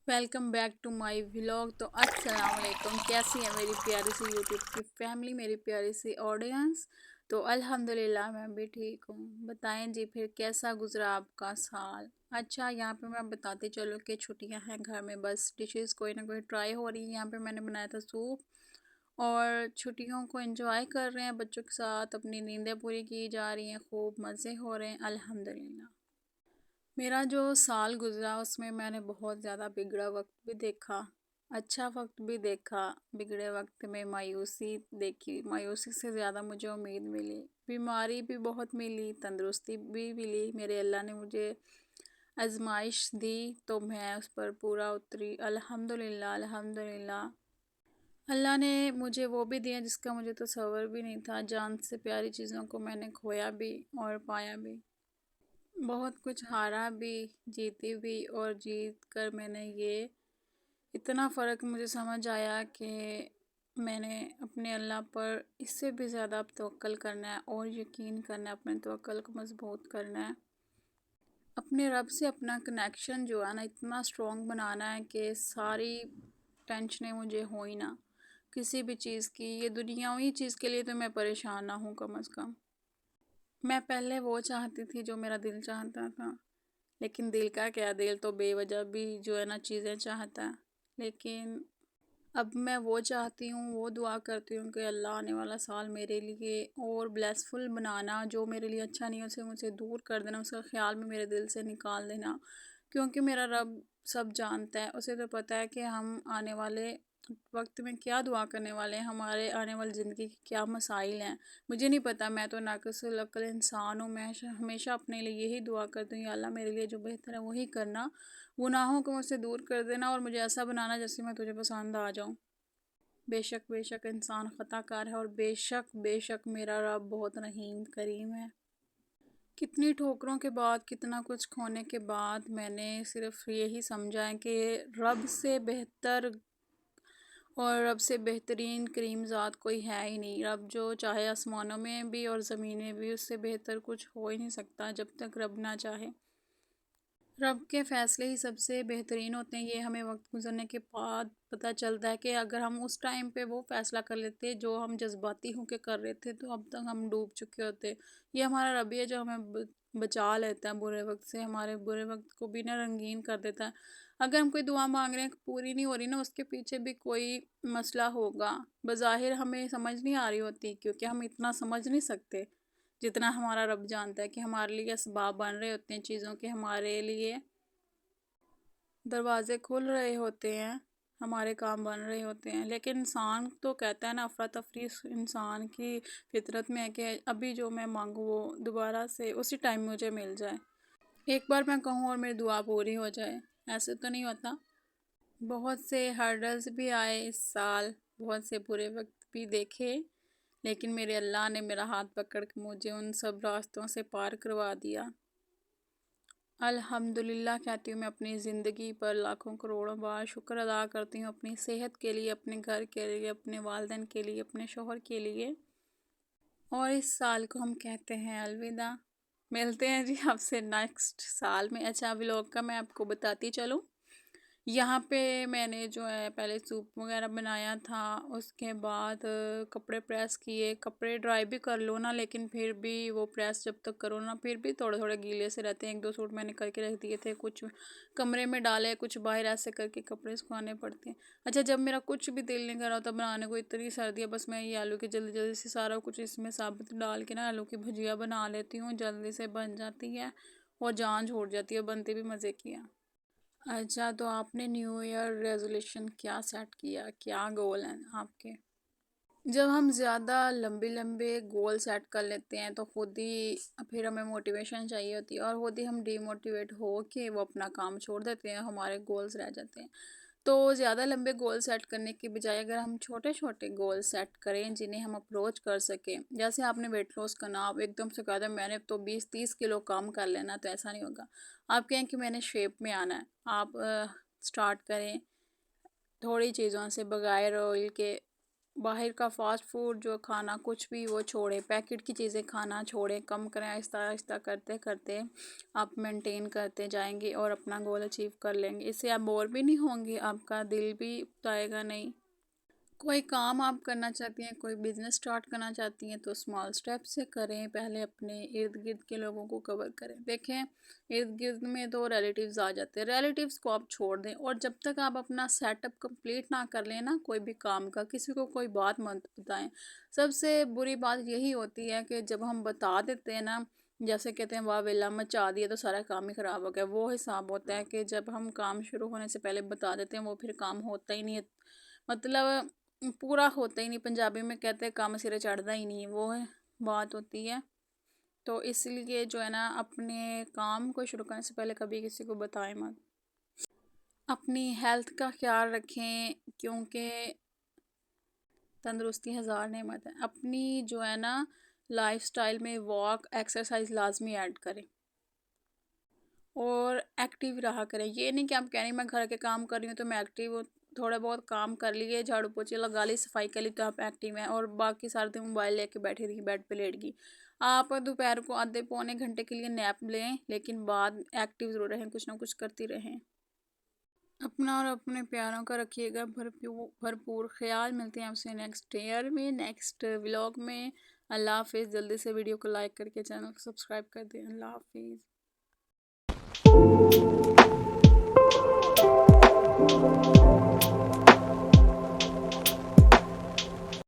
Welcome back to my vlog. तो अस्सलाम वालेकुम, कैसी है मेरी प्यारी सी यूट्यूब की फैमिली, मेरी प्यारी सी ऑडियंस। तो अल्हम्दुलिल्लाह मैं भी ठीक हूँ। बताएं जी फिर कैसा गुजरा आपका साल। अच्छा, यहाँ पे मैं बताती चलो कि छुट्टियाँ हैं घर में, बस डिशेस कोई ना कोई ट्राई हो रही है। यहाँ पे मैंने बनाया था सूप और छुट्टियों को एंजॉय कर रहे हैं बच्चों के साथ, अपनी नींदें पूरी की जा रही हैं, खूब मज़े हो रहे हैं अल्हम्दुलिल्लाह। मेरा जो साल गुज़रा उसमें मैंने बहुत ज़्यादा बिगड़ा वक्त भी देखा, अच्छा वक्त भी देखा। बिगड़े वक्त में मायूसी देखी, मायूसी से ज़्यादा मुझे उम्मीद मिली। बीमारी भी बहुत मिली, तंदुरुस्ती भी मिली। मेरे अल्लाह ने मुझे आजमाइश दी तो मैं उस पर पूरा उतरी अल्हम्दुलिल्लाह अल्हम्दुलिल्लाह। अल्लाह ने मुझे वो भी दिया जिसका मुझे तसव्वुर भी नहीं था। जान से प्यारी चीज़ों को मैंने खोया भी और पाया भी। बहुत कुछ हारा भी, जीती भी, और जीत कर मैंने ये इतना फ़र्क मुझे समझ आया कि मैंने अपने अल्लाह पर इससे भी ज़्यादा अब तवक्कल करना है और यकीन करना है, अपने तवक्कल को मज़बूत करना है। अपने रब से अपना कनेक्शन जो है ना इतना स्ट्रॉन्ग बनाना है कि सारी टेंशनें मुझे हो ही ना किसी भी चीज़ की। ये दुनियावी चीज़ के लिए तो मैं परेशान ना हूँ कम अज़ कम। मैं पहले वो चाहती थी जो मेरा दिल चाहता था, लेकिन दिल का क्या, दिल तो बेवजह भी जो है ना चीज़ें चाहता है। लेकिन अब मैं वो चाहती हूँ, वो दुआ करती हूँ कि अल्लाह आने वाला साल मेरे लिए और ब्लेसफुल बनाना, जो मेरे लिए अच्छा नहीं है उसे मुझसे दूर कर देना, उसका ख्याल में मेरे दिल से निकाल देना। क्योंकि मेरा रब सब जानता है, उसे तो पता है कि हम आने वाले वक्त में क्या दुआ करने वाले हैं, हमारे आने वाली ज़िंदगी के क्या मसाइल हैं। मुझे नहीं पता, मैं तो नाक़िसुल अक़ल इंसान हूँ। मैं हमेशा अपने लिए यही दुआ करती हूँ, या अल्लाह मेरे लिए जो बेहतर है वही करना, गुनाहों को मुझसे दूर कर देना और मुझे ऐसा बनाना जैसे मैं तुझे पसंद आ जाऊँ। बेशक बेशक इंसान ख़ताकार है और बेशक बेशक मेरा रब बहुत रहीम करीम है। कितनी ठोकरों के बाद, कितना कुछ खोने के बाद मैंने सिर्फ यही समझा है कि रब से बेहतर और रब से बेहतरीन करीम ज़ात कोई है ही नहीं। रब जो चाहे आसमानों में भी और ज़मीन में भी, उससे बेहतर कुछ हो ही नहीं सकता जब तक रब ना चाहे। रब के फ़ैसले ही सबसे बेहतरीन होते हैं। ये हमें वक्त गुजरने के बाद पता चलता है कि अगर हम उस टाइम पे वो फ़ैसला कर लेते जो हम जज्बाती होकर कर रहे थे, तो अब तक हम डूब चुके होते। ये हमारा रब ही है जो हमें बचा लेता है बुरे वक्त से, हमारे बुरे वक्त को भी ना रंगीन कर देता है। अगर हम कोई दुआ मांग रहे हैं पूरी नहीं हो रही ना, उसके पीछे भी कोई मसला होगा। बज़ाहिर हमें समझ नहीं आ रही होती, क्योंकि हम इतना समझ नहीं सकते जितना हमारा रब जानता है कि हमारे लिए असबाब बन रहे होते हैं चीज़ों के, हमारे लिए दरवाजे खुल रहे होते हैं, हमारे काम बन रहे होते हैं। लेकिन इंसान तो कहता है ना, अफरा तफरी इंसान की फितरत में है कि अभी जो मैं मांगूँ वो दोबारा से उसी टाइम मुझे मिल जाए। एक बार मैं कहूँ और मेरी दुआ पूरी हो जाए, ऐसे तो नहीं होता। बहुत से हर्डल्स भी आए इस साल, बहुत से बुरे वक्त भी देखे, लेकिन मेरे अल्लाह ने मेरा हाथ पकड़ के मुझे उन सब रास्तों से पार करवा दिया। अल्हम्दुलिल्लाह कहती हूँ मैं अपनी ज़िंदगी पर, लाखों करोड़ों बार शुक्र अदा करती हूँ अपनी सेहत के लिए, अपने घर के लिए, अपने वालिदैन के लिए, अपने शोहर के लिए। और इस साल को हम कहते हैं अलविदा। मिलते हैं जी आपसे नेक्स्ट साल में। अच्छा, व्लॉग का मैं आपको बताती चलूँ। यहाँ पे मैंने जो है पहले सूप वगैरह बनाया था, उसके बाद कपड़े प्रेस किए। कपड़े ड्राई भी कर लो ना, लेकिन फिर भी वो प्रेस जब तक करो ना, फिर भी थोड़े थोड़े गीले से रहते हैं। एक दो सूट मैंने करके रख दिए थे, कुछ कमरे में डाले, कुछ बाहर, ऐसे करके कपड़े सुखाने पड़ते हैं। अच्छा, जब मेरा कुछ भी दिल नहीं कर रहा होता बनाने को, इतनी सर्दी है, बस मैं ये आलू की जल्दी जल्दी से सारा कुछ इसमें साबुत डाल के ना आलू की भुजिया बना लेती हूँ, जल्दी से बन जाती है और जान छोड़ जाती है, बनती भी मज़े की है। अच्छा, तो आपने न्यू ईयर रेजोल्यूशन क्या सेट किया, क्या गोल हैं आपके? जब हम ज़्यादा लंबे लंबे गोल सेट कर लेते हैं तो खुद ही फिर हमें मोटिवेशन चाहिए होती है, और खुद ही हम डीमोटिवेट हो के वो अपना काम छोड़ देते हैं, हमारे गोल्स रह जाते हैं। तो ज़्यादा लंबे गोल सेट करने की बजाय अगर हम छोटे छोटे गोल सेट करें जिन्हें हम अप्रोच कर सकें, जैसे आपने वेट लॉस करना, आप एकदम से कहा था मैंने तो 20-30 किलो कम कर लेना, तो ऐसा नहीं होगा। आप कहें कि मैंने शेप में आना है, आप स्टार्ट करें थोड़ी चीज़ों से, बगैर ऑयल के باہر کا فاسٹ فوڈ جو کھانا کچھ بھی وہ چھوڑیں، پیکٹ کی چیزیں کھانا چھوڑیں، کم کریں، آہستہ آہستہ کرتے کرتے آپ مینٹین کرتے جائیں گے اور اپنا گول اچیو کر لیں گے۔ اس سے آپ بور بھی نہیں ہوں گے، آپ کا دل بھی اتائے گا نہیں۔ کوئی کام آپ کرنا چاہتی ہیں، کوئی بزنس سٹارٹ کرنا چاہتی ہیں تو اسمال سٹیپ سے کریں، پہلے اپنے ارد گرد کے لوگوں کو کور کریں۔ دیکھیں ارد گرد میں تو ریلیٹیوز آ جاتے ہیں، ریلیٹیوز کو آپ چھوڑ دیں، اور جب تک آپ اپنا سیٹ اپ کمپلیٹ نہ کر لیں نا کوئی بھی کام کا، کسی کو کوئی بات مت بتائیں۔ سب سے بری بات یہی ہوتی ہے کہ جب ہم بتا دیتے ہیں نا، جیسے کہتے ہیں واہ ویلا مچا دیا تو سارا کام ہی خراب ہو گیا، وہ حساب ہوتا ہے کہ جب ہم کام شروع ہونے سے پہلے بتا دیتے ہیں وہ پھر کام ہوتا ہی نہیں ہے، مطلب پورا ہوتا ہی نہیں۔ پنجابی میں کہتے ہیں کام سرے چڑھتا ہی نہیں، وہ بات ہوتی ہے۔ تو اس لیے جو ہے نا اپنے کام کو شروع کرنے سے پہلے کبھی کسی کو بتائیں مت۔ اپنی ہیلتھ کا خیال رکھیں، کیونکہ تندرستی ہزار نعمت ہے۔ اپنی جو ہے نا لائف سٹائل میں واک ایکسرسائز لازمی ایڈ کریں اور ایکٹیو رہا کریں۔ یہ نہیں کہ آپ کہہ رہی میں گھر کے کام کر رہی ہوں تو میں ایکٹیو ہوں، تھوڑے بہت کام کر لیے، جھاڑو پوچھے لگا لی، صفائی کر لی تو آپ ایکٹیو ہیں، اور باقی سارے دن موبائل لے کے بیٹھی رہی، بیڈ پہ لیٹ گئی۔ آپ دوپہر کو آدھے پونے گھنٹے کے لیے نیپ لیں، لیکن بعد ایکٹیو ضرور رہیں، کچھ نہ کچھ کرتی رہیں۔ اپنا اور اپنے پیاروں کا رکھیے گا بھرپور خیال۔ ملتے ہیں آپ سے نیکسٹ ایئر میں، نیکسٹ ولاگ میں۔ اللہ حافظ۔ جلدی سے ویڈیو کو لائک کر کے چینل کو سبسکرائب کر دیں۔ اللہ حافظ۔